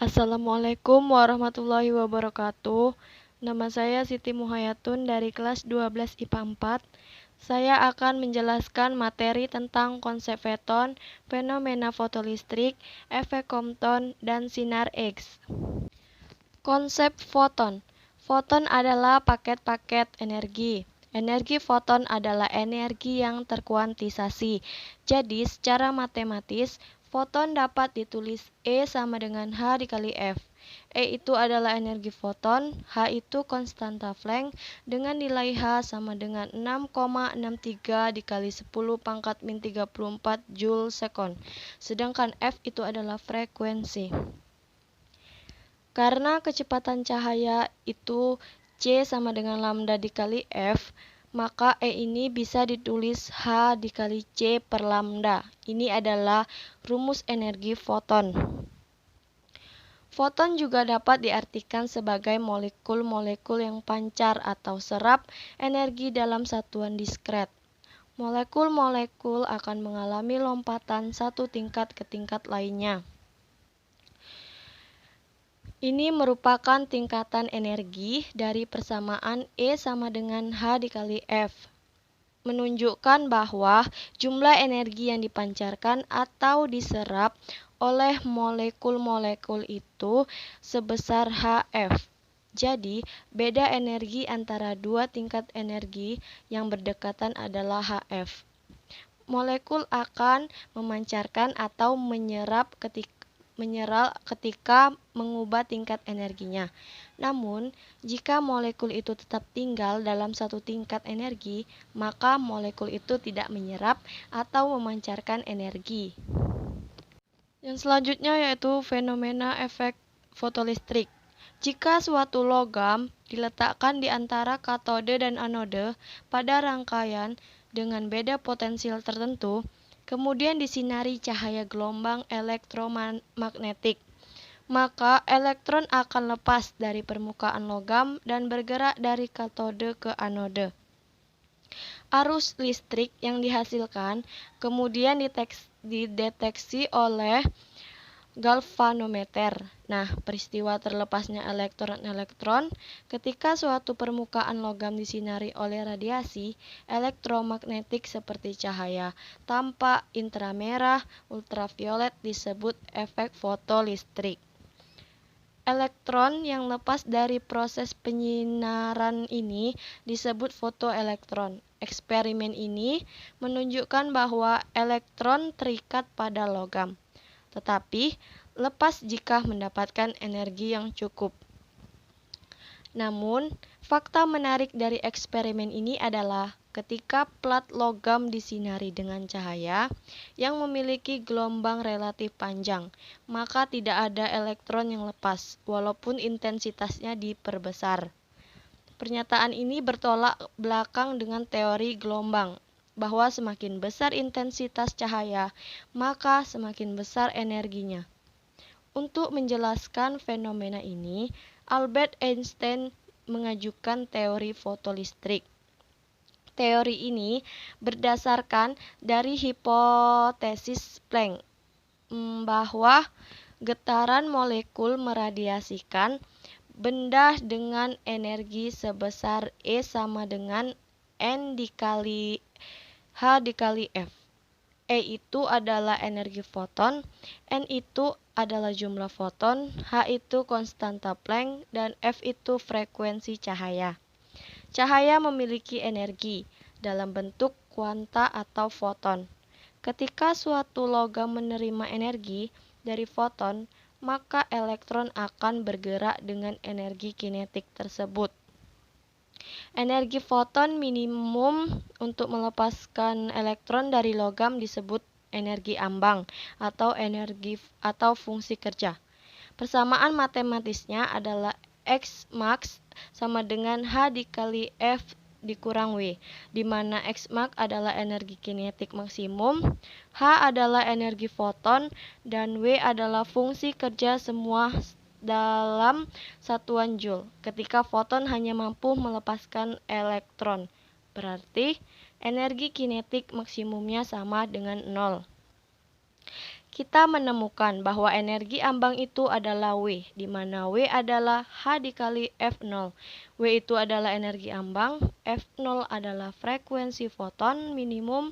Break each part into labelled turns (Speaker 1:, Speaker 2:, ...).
Speaker 1: Assalamualaikum warahmatullahi wabarakatuh. Nama saya Siti Muhayatun dari kelas 12 IPA 4. Saya akan menjelaskan materi tentang konsep foton, fenomena fotolistrik, efek Compton, dan sinar X. Konsep foton. Foton adalah paket-paket energi. Energi foton adalah energi yang terkuantisasi. Jadi, secara matematis, foton dapat ditulis E sama dengan H dikali F. E itu adalah energi foton, H itu konstanta Planck dengan nilai H sama dengan 6,63 dikali 10 pangkat min 34 Joule second. Sedangkan F itu adalah frekuensi. Karena kecepatan cahaya itu C sama dengan lambda dikali F, maka E ini bisa ditulis H dikali C per lambda. Ini adalah rumus energi foton. Foton juga dapat diartikan sebagai molekul-molekul yang pancar atau serap energi dalam satuan diskret. Molekul-molekul akan mengalami lompatan satu tingkat ke tingkat lainnya. Ini merupakan tingkatan energi dari persamaan E sama dengan H dikali F, menunjukkan bahwa jumlah energi yang dipancarkan atau diserap oleh molekul-molekul itu sebesar Hf. Jadi, beda energi antara dua tingkat energi yang berdekatan adalah Hf. Molekul akan memancarkan atau menyerap ketika mengubah tingkat energinya. Namun, jika molekul itu tetap tinggal dalam satu tingkat energi, maka molekul itu tidak menyerap atau memancarkan energi. Yang selanjutnya yaitu fenomena efek fotolistrik. Jika suatu logam diletakkan di antara katode dan anode pada rangkaian dengan beda potensial tertentu, kemudian disinari cahaya gelombang elektromagnetik, maka elektron akan lepas dari permukaan logam dan bergerak dari katode ke anode. Arus listrik yang dihasilkan kemudian dideteksi oleh galvanometer. Nah, peristiwa terlepasnya elektron-elektron ketika suatu permukaan logam disinari oleh radiasi elektromagnetik seperti cahaya tampak inframerah, ultraviolet disebut efek fotolistrik. Elektron yang lepas dari proses penyinaran ini disebut fotoelektron. Eksperimen ini menunjukkan bahwa elektron terikat pada logam, tetapi lepas jika mendapatkan energi yang cukup. Namun, fakta menarik dari eksperimen ini adalah ketika plat logam disinari dengan cahaya yang memiliki gelombang relatif panjang, maka tidak ada elektron yang lepas, walaupun intensitasnya diperbesar. Pernyataan ini bertolak belakang dengan teori gelombang, bahwa semakin besar intensitas cahaya, maka semakin besar energinya. Untuk menjelaskan fenomena ini, Albert Einstein mengajukan teori fotolistrik. Teori ini berdasarkan dari hipotesis Planck bahwa getaran molekul meradiasikan benda dengan energi sebesar E sama dengan N dikali H dikali F. E itu adalah energi foton, N itu adalah jumlah foton, H itu konstanta Planck, dan F itu frekuensi cahaya. Cahaya memiliki energi dalam bentuk kuanta atau foton. Ketika suatu logam menerima energi dari foton, maka elektron akan bergerak dengan energi kinetik tersebut. Energi foton minimum untuk melepaskan elektron dari logam disebut energi ambang atau fungsi kerja. Persamaan matematisnya adalah X max sama dengan H dikali F dikurang W, di mana X max adalah energi kinetik maksimum, H adalah energi foton, dan W adalah fungsi kerja semua dalam satuan Joule ketika foton hanya mampu melepaskan elektron. Berarti energi kinetik maksimumnya sama dengan 0. kita menemukan bahwa energi ambang itu adalah W, di mana W adalah H dikali F0. W itu adalah energi ambang, F0 adalah frekuensi foton minimum,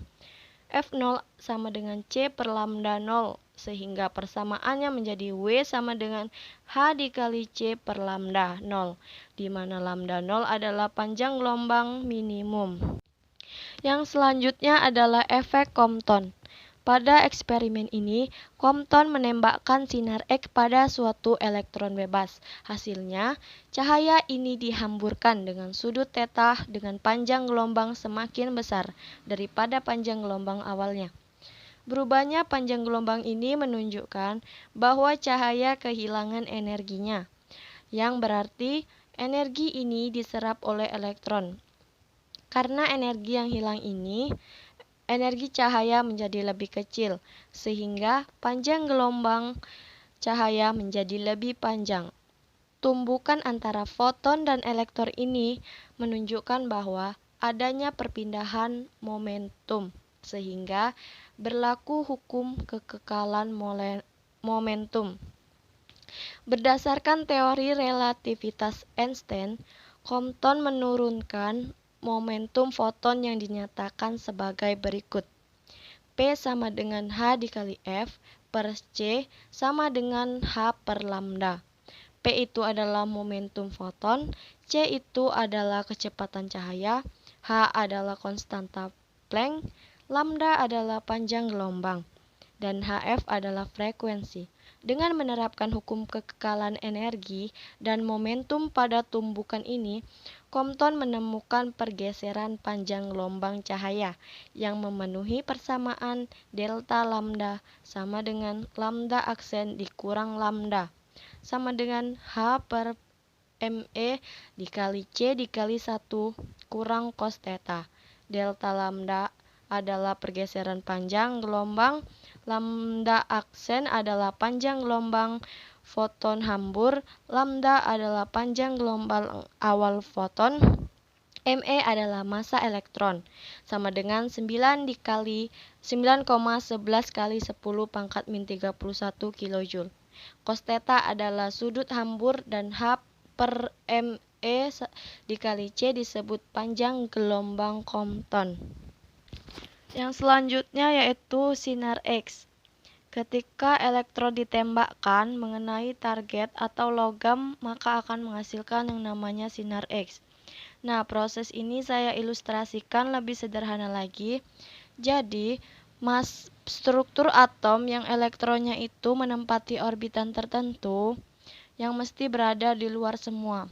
Speaker 1: F0 sama dengan C per lambda 0, sehingga persamaannya menjadi W sama dengan H dikali C per lambda 0, di mana lambda 0 adalah panjang gelombang minimum. Yang selanjutnya adalah efek Compton. Pada eksperimen ini, Compton menembakkan sinar X pada suatu elektron bebas. Hasilnya, cahaya ini dihamburkan dengan sudut theta dengan panjang gelombang semakin besar daripada panjang gelombang awalnya. Berubahnya panjang gelombang ini menunjukkan bahwa cahaya kehilangan energinya, yang berarti energi ini diserap oleh elektron. Karena energi yang hilang ini, energi cahaya menjadi lebih kecil, sehingga panjang gelombang cahaya menjadi lebih panjang. Tumbukan antara foton dan elektron ini menunjukkan bahwa adanya perpindahan momentum, sehingga berlaku hukum kekekalan momentum. Berdasarkan teori relativitas Einstein, Compton menurunkan momentum foton yang dinyatakan sebagai berikut. P sama dengan H dikali F per C sama dengan H per lambda. P itu adalah momentum foton, C itu adalah kecepatan cahaya, H adalah konstanta Planck, lambda adalah panjang gelombang, dan Hf adalah frekuensi. Dengan menerapkan hukum kekekalan energi dan momentum pada tumbukan ini, Compton menemukan pergeseran panjang gelombang cahaya yang memenuhi persamaan delta lambda sama dengan lambda aksen dikurang lambda sama dengan H per ME dikali C dikali 1 kurang cos theta. Delta lambda adalah pergeseran panjang gelombang, lambda aksen adalah panjang gelombang foton hambur, lambda adalah panjang gelombang awal foton, ME adalah massa elektron, sama dengan 9,11 kali 10 pangkat min 31 kJ. Cos theta adalah sudut hambur dan H per ME dikali C disebut panjang gelombang Compton. Yang selanjutnya yaitu sinar X. Ketika elektron ditembakkan mengenai target atau logam, maka akan menghasilkan yang namanya sinar X. Nah, proses ini saya ilustrasikan lebih sederhana lagi. Jadi, struktur atom yang elektronnya itu menempati orbitan tertentu yang mesti berada di luar semua.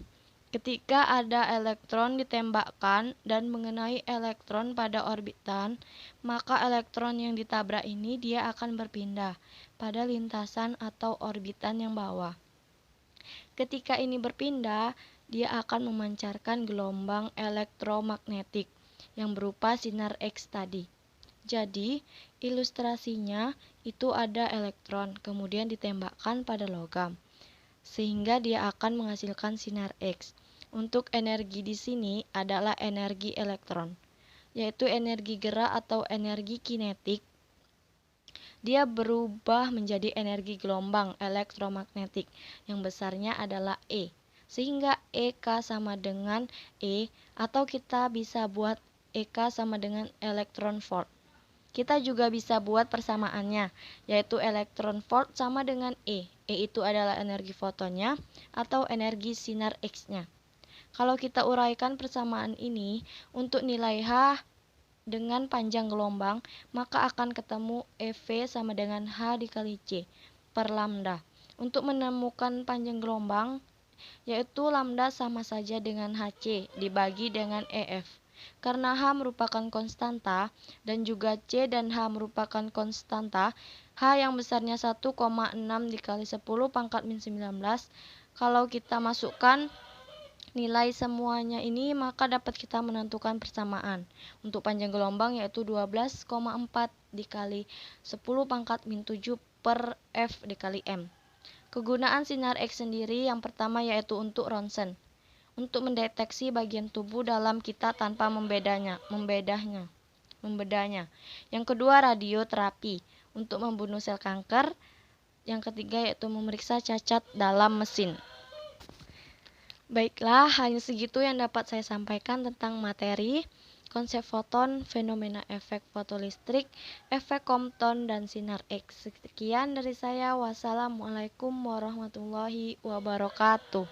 Speaker 1: Ketika ada elektron ditembakkan dan mengenai elektron pada orbitan, maka elektron yang ditabrak ini dia akan berpindah pada lintasan atau orbitan yang bawah. Ketika ini berpindah, dia akan memancarkan gelombang elektromagnetik yang berupa sinar X tadi. Jadi, ilustrasinya itu ada elektron kemudian ditembakkan pada logam, sehingga dia akan menghasilkan sinar X. Untuk energi di sini adalah energi elektron, yaitu energi gerak atau energi kinetik. Dia berubah menjadi energi gelombang elektromagnetik yang besarnya adalah E. Sehingga EK sama dengan E, atau kita bisa buat EK sama dengan elektron volt. Kita juga bisa buat persamaannya, yaitu elektron volt sama dengan E. E itu adalah energi fotonnya atau energi sinar X-nya. Kalau kita uraikan persamaan ini untuk nilai H dengan panjang gelombang, maka akan ketemu EV sama dengan H dikali C per lambda. Untuk menemukan panjang gelombang, yaitu lambda sama saja dengan HC dibagi dengan EF. Karena H merupakan konstanta dan juga C dan H merupakan konstanta, H yang besarnya 1,6 dikali 10 pangkat min 19, kalau kita masukkan nilai semuanya ini maka dapat kita menentukan persamaan. Untuk panjang gelombang yaitu 12,4 dikali 10 pangkat min 7 per F dikali M. Kegunaan sinar X sendiri yang pertama yaitu untuk ronsen, untuk mendeteksi bagian tubuh dalam kita tanpa membedanya. Yang kedua radioterapi, untuk membunuh sel kanker. Yang ketiga yaitu memeriksa cacat dalam mesin. Baiklah, hanya segitu yang dapat saya sampaikan tentang materi, konsep foton, fenomena efek fotolistrik, efek Compton, dan sinar X. Sekian dari saya. Wassalamualaikum warahmatullahi wabarakatuh.